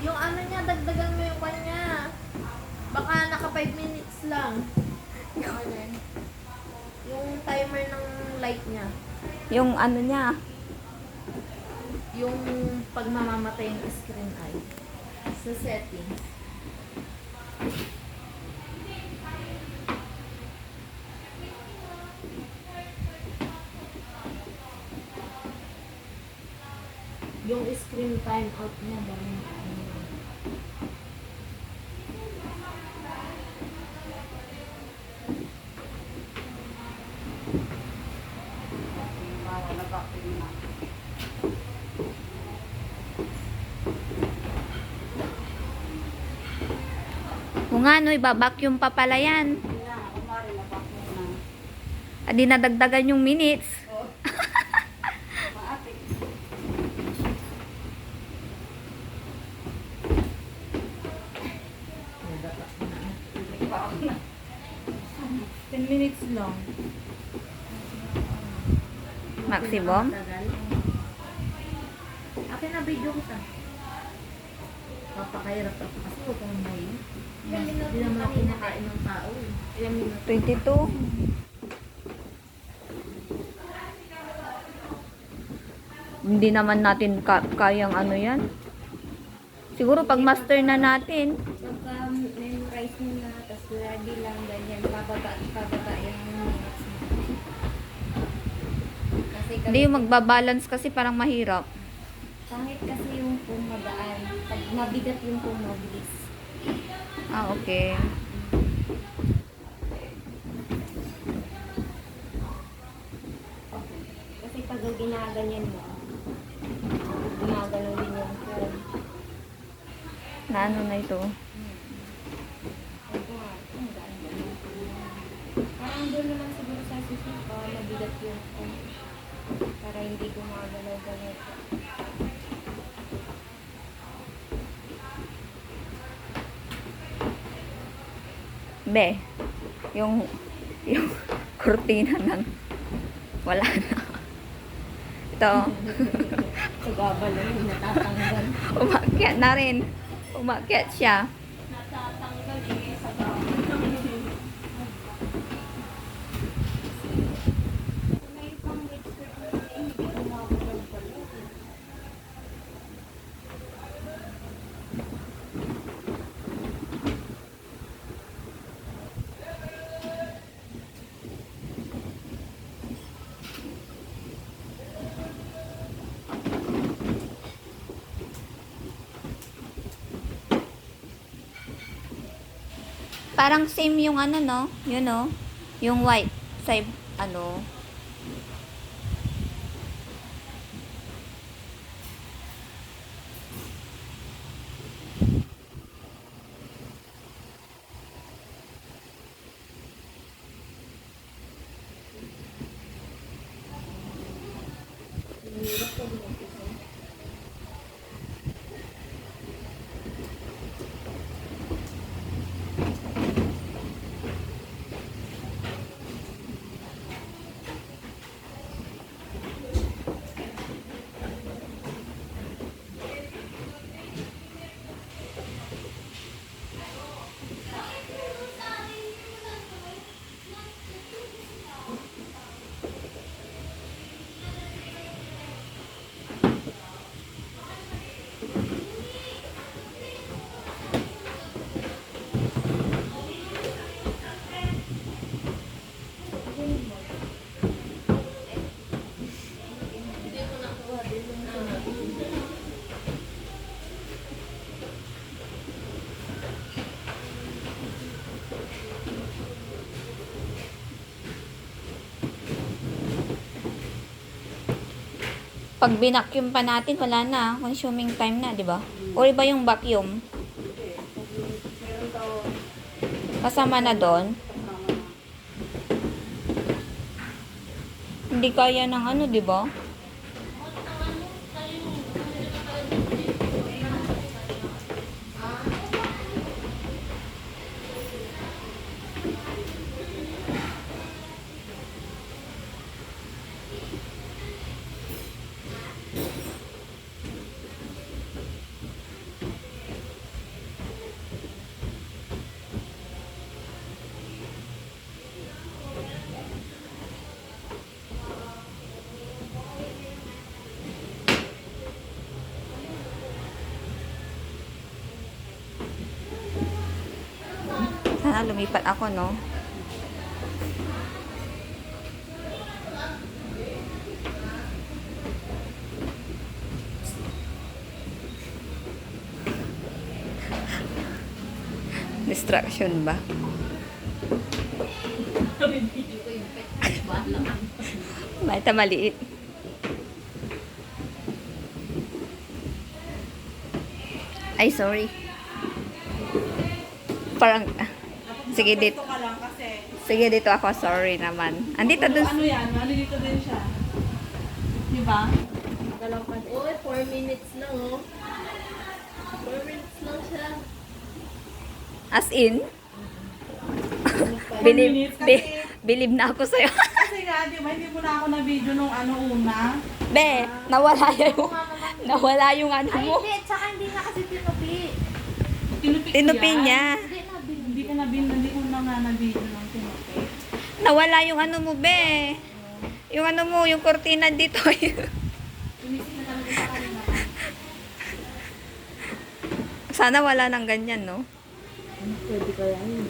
Yung ano niya, dagdagan mo yung kanya. Baka naka 5 minutes lang. Yung timer ng light niya. Yung ano niya. Yung pag mamamatay yung screen eye. Sa settings. Yung screen time out niya dahil Kung nga, no, ibabacuum pa pala yan. Adi nadagdagan yung minutes. ten minutes lang. Maximum? Akin na video kita. Papakahirap ako kasi huwag kang may. Hindi naman ako kumakain ng tao. Ilang minuto? 22. Hindi naman natin kayang ano yan. Siguro pag master na natin. Pagka memorize mo na, tapos ready lang, ganyan, pababa yung minutes mo. Kasi Hindi yung magbabalance kasi parang mahirap. kahit kasi yung kung magaan, pag mabigat yung kung mabilis. Ah, okay. Kasi pag ginaganyan mo, gumagano din yung kung. Na ano na ito? Parang doon naman siguro sa susunod, mabigat yung kung. Para hindi gumagalaw-galaw. Be, yung kurtina ng wala na. Ito, Sa gabal lang yung natatanggal. umakyat na rin. Umakyat siya. Natatanggal sa gabal. May pang register ko hindi gumagalaw pala. Parang same yung ano, no? Yun, no? Yung white side, ano. Pag binacuum pa natin, wala na. Consuming time na, di ba? O iba yung vacuum? Kasama na doon? Hindi kaya ng ano, di ba? Sana lumipat ako, no? Distraction ba? Bata maliit. Ay, sorry. Parang, sige dito. Ka lang kasi. Sige dito ako, sorry naman. Andito dun. Ano yan? Ano dito din siya? Di ba? Uy, 4 minutes lang, oh. 4 minutes lang siya. As in, minutes kasi- believe na ako sa'yo. Kasi nga, di ba, hindi mo na ako na-video nung ano una. Be, nawala yung ano Ay, mo. hindi. Tsaka hindi nga kasi tinupi. Tinupi ko Tinupi yan. niya. Hindi na, Hindi ka hindi ko na nga na-video nung tinupi. Nawala yung ano mo, be. Yung ano mo, yung kortina dito. Inisip na talaga sa kanina. Sana wala nang ganyan, no? Pwede kaya yun.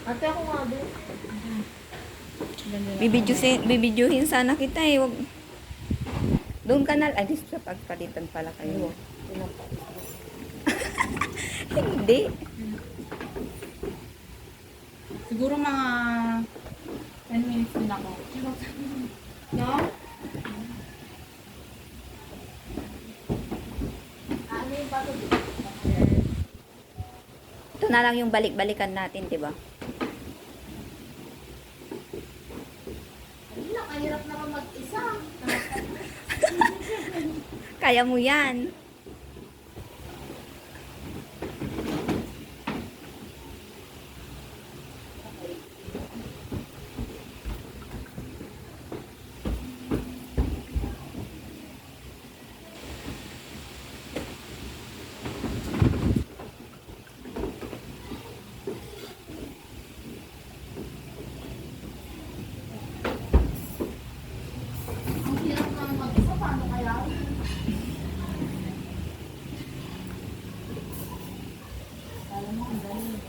Ate, ako nga doon. Bibidyohin sana kita eh. Wag... Doon ka na. Ay, di sa pagpalitan pala kayo. Hindi. Siguro mga 10 minutes din ako. No? Ano yung pato? Ito na lang yung balik-balikan natin, di ba? Hindi na, kahirap naman mag-isa. Kaya mo yan. Ang hirap naman mag-isa. Paano kaya? Alam mo, ang galing.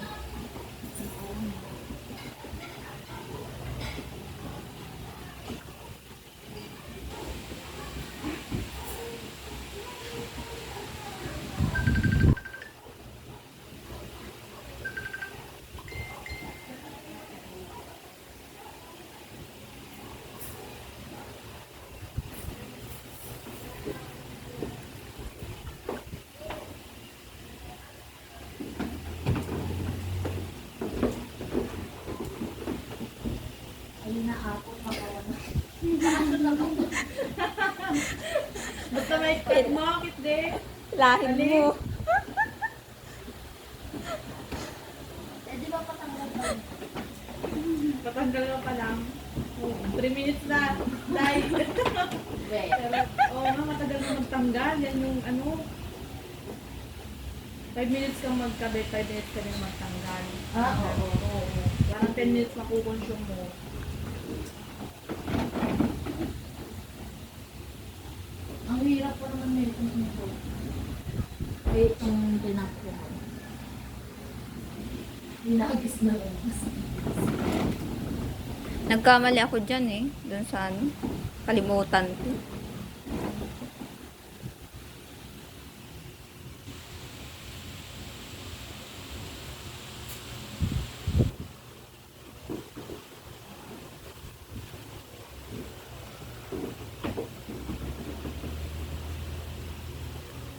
Ayun na ako, makawan. Basta may kit mo, kit din. Lahin mo. Eh, di ba patanggal ba? Patanggal ka pa lang. 3 minutes na. Dahil. Wait. Pero, matagal na magtanggal. Yan yung ano. 5 minutes kang magkabit, 5 minutes ka rin magtanggal. Ah, oo. Parang 10 minutes makukonsume mo. Ang hirap pa naman nito nito. Ay, itong tinapos ko. Hinagis na lang. Nagkamali ako dyan eh. Doon sa ano. Kalimutan ko.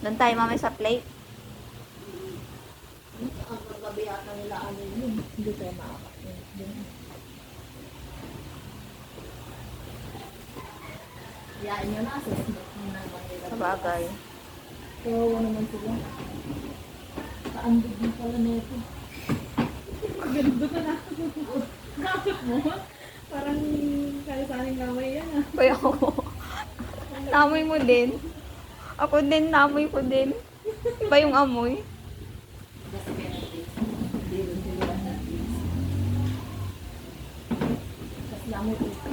Doon tayo mamaya sa plate. Ang magabi ata nila ano yun. Hindi tayo makakasin. Yain nyo na. Sa bagay. Kawawa naman sila. Kaambig din pala na ito. Ganito ka na. Bakit mo? Parang kalisaning kamay yan ah. Kaya ako. Namoy mo din. Ako din, namoy ko din. Iba yung amoy. Kasi namin ito.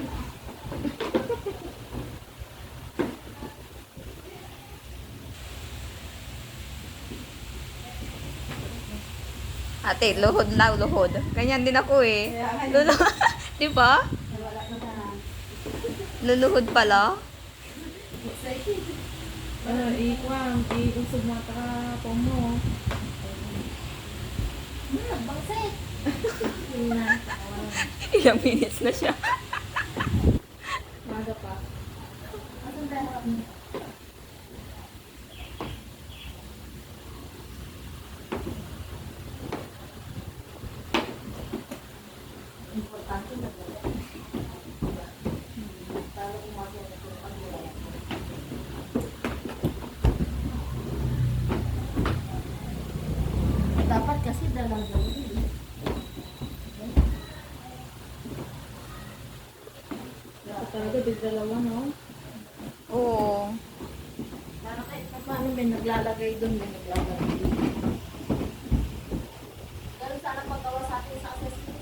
Ate, luhod na, luhod. Ganyan din ako eh. Luluhod. Di ba? Wala na na. Luluhod pala. Excited. Iusog mo ka po mo. Bangsit. Yun na. Ilang minutes na siya. Maga pa. Asan ba harap mo? Importante na ba? Talo umaga na ito ang hirap. Dapat kasi dalaga rin. Dapat talaga bigdalawa, no? Oo. Paano may naglalagay doon, may naglalagay doon. Pero sana paggawa sa atin sa assessment.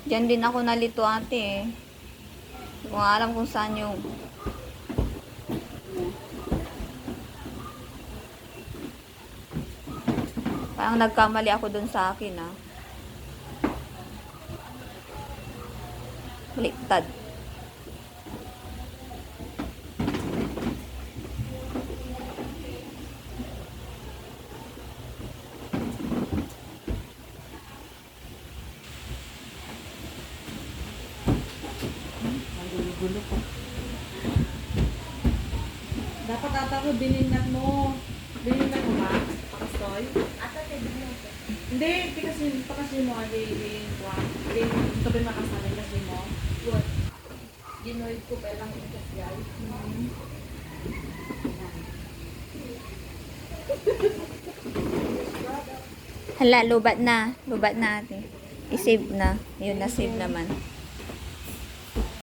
Diyan din ako nalito ate eh. Hindi ko nga alam kung saan yung... Parang nagkamali ako dun sa akin ah. Baliktad. Gulo ko. Dapat ata ko dininat mo. Dininat mo ba? Pakastoy? Ata, pwede mo. Hindi, pakasin mo. Hindi, tabi makasanin kasi mo. What? Ginoid ko pa lang ikas guys. Hala, lubat na. Lubat na ate. I-save na. Yun, na-save naman.